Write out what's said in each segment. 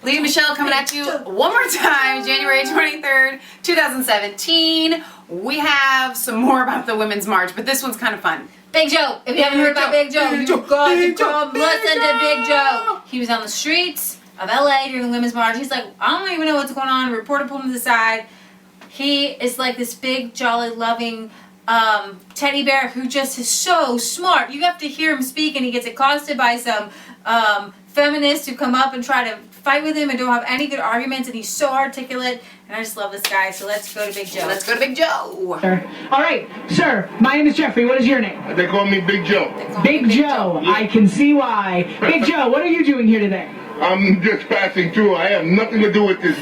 Lee and Michelle coming at you one more time, January 23rd, 2017. We have some more about the Women's March, but this one's kind of fun. Big Joe. If you haven't heard about Big Joe, you've got to go listen to Big Joe. He was on the streets of LA during the Women's March. He's like, I don't even know what's going on. A reporter pulled him to the side. He is like this big, jolly, loving teddy bear who just is so smart. You have to hear him speak, and he gets accosted by some feminists who come up and try to fight with him and don't have any good arguments, and he's so articulate, and I just love this guy. So let's go to Big Joe. Let's go to Big Joe. All right, sir, my name is Jeffrey. What is your name? They call me Big Joe. Big Joe. Yeah. I can see why. Big Joe, what are you doing here today? I'm just passing through. I have nothing to do with this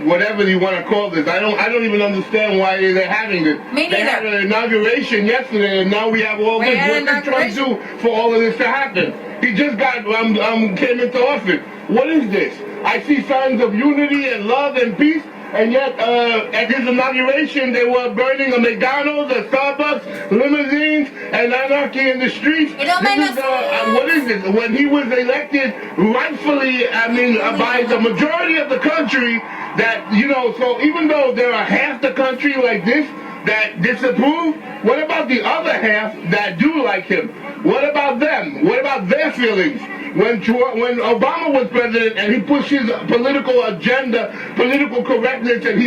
whatever you want to call this. I don't even understand why they're having this. Me neither. They had an inauguration yesterday, and now we have all this. What did Trump do for all of this to happen? He just got came into office. What is this? I see signs of unity and love and peace, and yet at his inauguration they were burning a McDonald's, a Starbucks, limousines, and anarchy in the streets. It don't make no sense. What is this? When he was elected rightfully, by the majority of the country, that, so even though there are half the country like this that disapprove, what about the other half that do like him? What about them? What about their feelings? When Obama was president and he pushed his political agenda, political correctness, and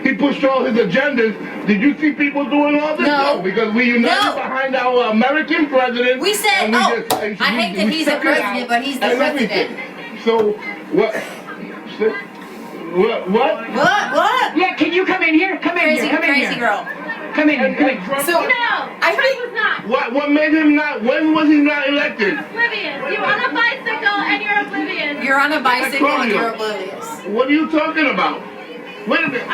he pushed all his agendas, did you see people doing all this? No. Because we united behind our American president. We said, I hate that he's the president, but he's the president. So, what? What? Yeah, can you come in here? Come in here. Come in here. Crazy girl. Come in here. Come in. So, I think was not. What made him not? When was he not elected? Oblivious. You're on a bicycle and you're oblivious. You're on a bicycle and you're oblivious. What are you talking about? Wait a minute.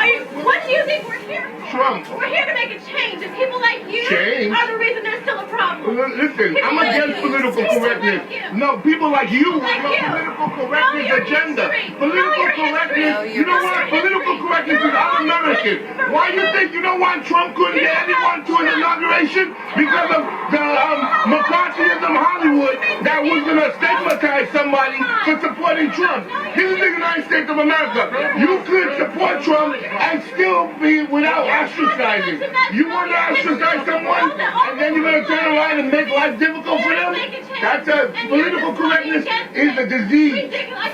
What do you think we're here for? Trump. We're here to make a change, and people like you are the reason there's still a problem. Listen, people I'm against political correctness. No, people like you with your political correctness agenda. Political correctness. You know what? Political correctness is un-American. Why do you think you don't want Trump couldn't get anyone to an inauguration? Because of the McCarthyism Hollywood that was going to stigmatize somebody for supporting Trump. This is the United States of America. You could support Trump and still be without ostracizing. You want to ostracize someone and then you're going to turn around and make life difficult for them? That's political correctness is a disease. I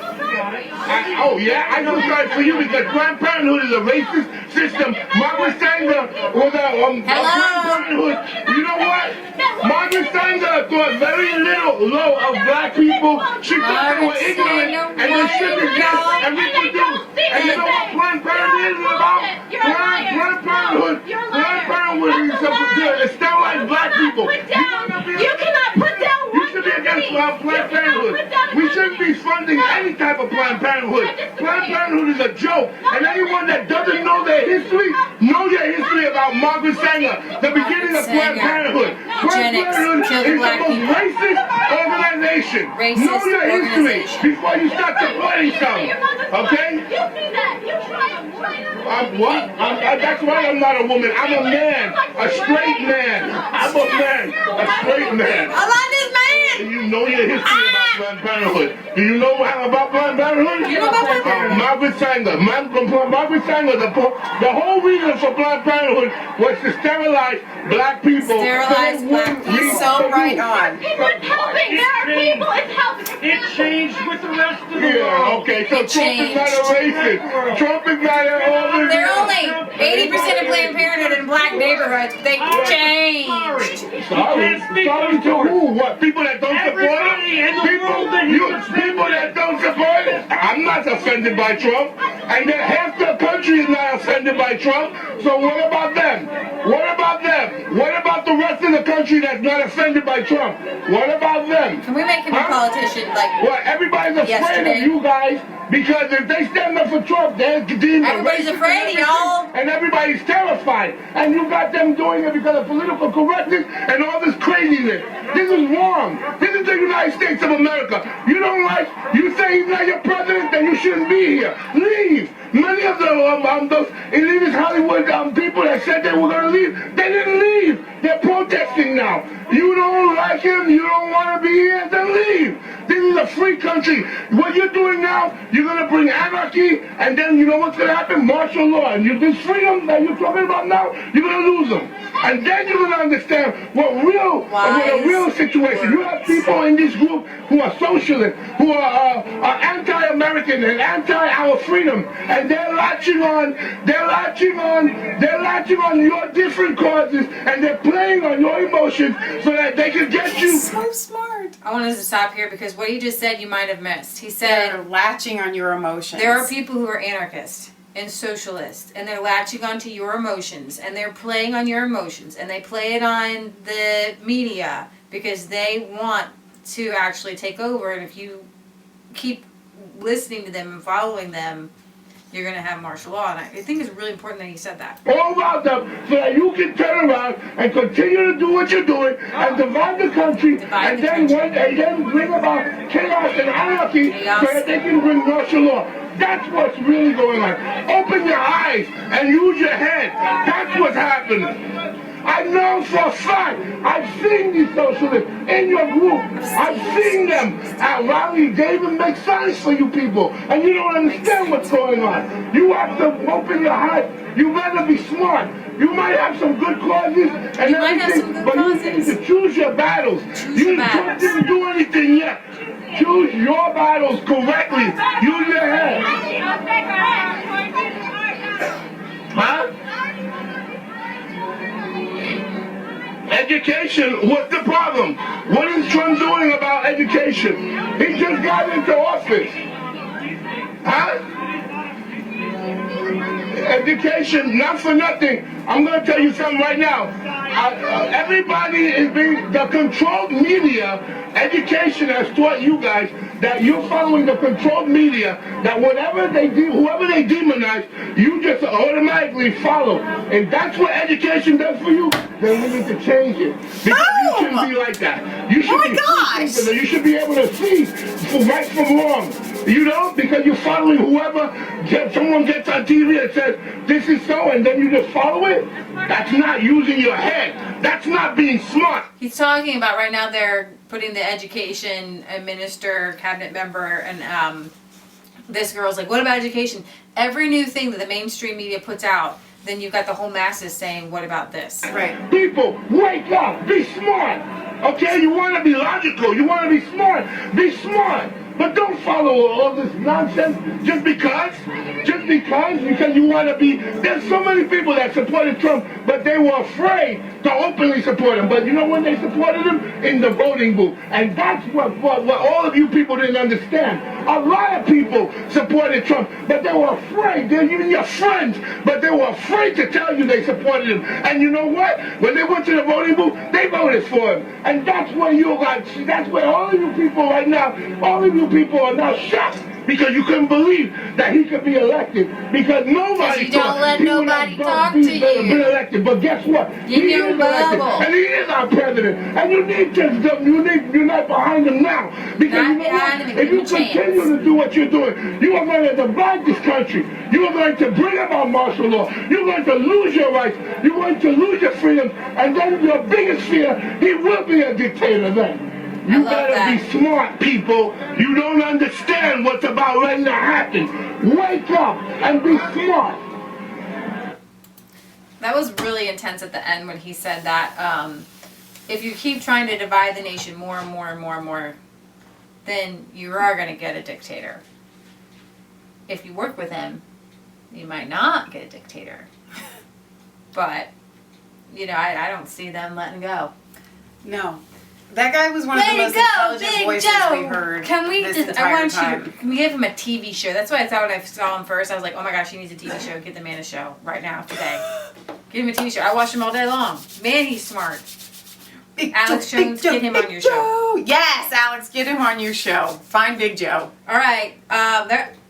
feel sorry for you because Planned Parenthood is a racist system. Margaret Sanger was a Planned Parenthood. You know what? Margaret Sanger thought very low of black people. She thought they were ignorant and they should exist and reproduce. And you know what Planned Parenthood is about? Planned Parenthood is to sterilize black people. You cannot put down one. You should be against Planned Parenthood. We shouldn't be funding any type of Planned Parenthood. Planned Parenthood is a joke. And anyone that doesn't know their history, know their history about Margaret Sanger, the beginning of Planned Parenthood. Planned Parenthood is the most racist organization. Know your history before you start supporting something. Okay? You see that. You try to what? That's why I'm not a woman. I'm a man. A straight man. I'm a man. A straight man. I love this man. Do you know your history about Planned Parenthood? Do you know about Planned Parenthood? You know about Planned Parenthood? Margaret Sanger. Margaret Sanger, the whole reason for Planned Parenthood was to sterilize black people. Sterilize black people. He's so right on. It's helping. There are people. It's helping. It changed with the rest of the world. Yeah, okay, so Trump is not a racist. Trump is not a They're only 80% of Planned Parenthood in black neighborhoods. They changed. Sorry to who? What? People that don't support him? People that don't support him? I'm not offended by Trump. And then half the country is not offended by Trump. So what about them? What about them? What about the rest of the country that's not offended by Trump? What about them? Can we make him a politician like Well, everybody's afraid of you guys because if they stand up for Trump, they're deemed everybody's afraid of y'all. And everybody's terrified. And you got them doing it because of political correctness and all this craziness. This is wrong. This is the United States of America. You say he's not your president, then you shouldn't be here. Leave. Many of those elitist Hollywood people that said they were going to leave, they didn't leave. They're protesting now. You don't like him, you don't want to be here, then leave. This is a free country. What you're doing now, you're going to bring anarchy, and then you know what's going to happen? Martial law. And this freedom that you're talking about now, you're going to lose them. And then you're going to understand what a real situation. You have people in this group who are socialists, who are anti-American and anti-our freedom, and they're latching on your different causes, and they're playing on your emotions so that they can get you. So smart. I want us to stop here because what he just said you might have missed. He said They're latching on your emotions. there are people who are anarchists and socialists, and they're latching onto your emotions, and they're playing on your emotions, and they play it on the media because they want to actually take over, and if you keep listening to them and following them, you're going to have martial law. And I think it's really important that he said that. All about them so that you can turn around and continue to do what you're doing and divide the country and then bring about chaos and anarchy so that they can bring martial law. That's what's really going on. Open your eyes and use your head. That's what's happening. I know for a fact, I've seen these socialists in your group. I've seen them at rallies. They even make signs for you people. And you don't understand what's going on. You have to open your heart. You better be smart. You might have some good causes and everything, but you need to choose your battles. You didn't do anything yet. Choose your battles correctly. Use your head. Huh? Education, what's the problem? What is Trump doing about education? He just got into office. Huh? Education, not for nothing. I'm going to tell you something right now. Everybody is being, the controlled media, education has taught you guys that you're following the controlled media, that whoever they demonize, you just automatically follow. And that's what education does for you, then we need to change it. Because you shouldn't be like that. You should you should be able to see right from wrong. You know, because you're following whoever, someone gets on TV and says, this is so, and then you just follow it. That's not using your head. That's not being smart. He's talking about right now they're putting the education minister, cabinet member, and this girl's like, what about education? Every new thing that the mainstream media puts out, then you've got the whole masses saying, what about this? Right. People, wake up. Be smart. Okay? You want to be logical. You want to be smart. Be smart. But don't follow all this nonsense just because you want to be. There's so many people that supported Trump, but they were afraid to openly support him. But you know when they supported him? In the voting booth. And that's what all of you people didn't understand. A lot of people supported Trump, but they were afraid. They're even your friends, but they were afraid to tell you they supported him. And you know what? When they went to the voting booth, they voted for him. And that's where that's where all of you people right now, all of you people are now shocked because you couldn't believe that he could be elected because nobody you don't let nobody talk to you. Been elected, but guess what? He is elected, and he is our president. And you need to unite behind him now because you know what? If you continue to do what you're doing, you are going to divide this country. You are going to bring about martial law. You're going to lose your rights. You're going to lose your freedom, and then your biggest fear, he will be a dictator then. You better be smart, people. You don't understand what's about ready to happen. Wake up and be smart. That was really intense at the end when he said that if you keep trying to divide the nation more and more and more and more, then you are going to get a dictator. If you work with him, you might not get a dictator. But, you know, I don't see them letting go. No. That guy was one of the most intelligent voices we've heard. Can we give him a TV show? That's what I thought when I saw him first. I was like, oh my gosh, he needs a TV show. Get the man a show right now, today. Give him a TV show. I watch him all day long. Man, he's smart. Alex Jones, get him on your show. Yes, Alex, get him on your show. Find Big Joe. All right.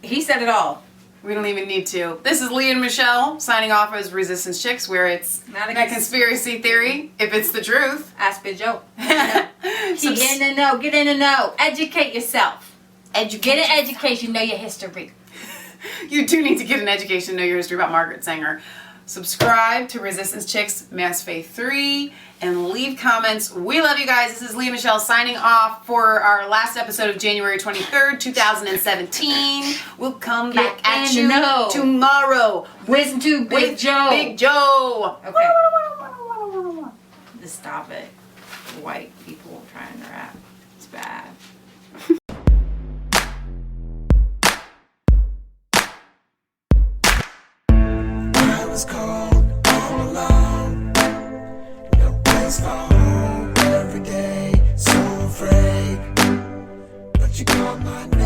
He said it all. We don't even need to. This is Lee and Michelle signing off as Resistance Chicks, where it's not a conspiracy theory if it's the truth. Ask Big Joe. Get in the know. Get in the know. Educate yourself. Get an education. Know your history. You do need to get an education. Know your history about Margaret Sanger. subscribe to Resistance Chicks Mass Faith 3, and leave comments. We love you guys. This is Leah Michelle signing off for our last episode of January 23rd, 2017. We'll come back at you tomorrow. Listen to Big Joe. Big Joe. Okay. Just stop it. White people trying to rap. It's bad. I was cold all alone. No place for home every day. So afraid, but you called my name.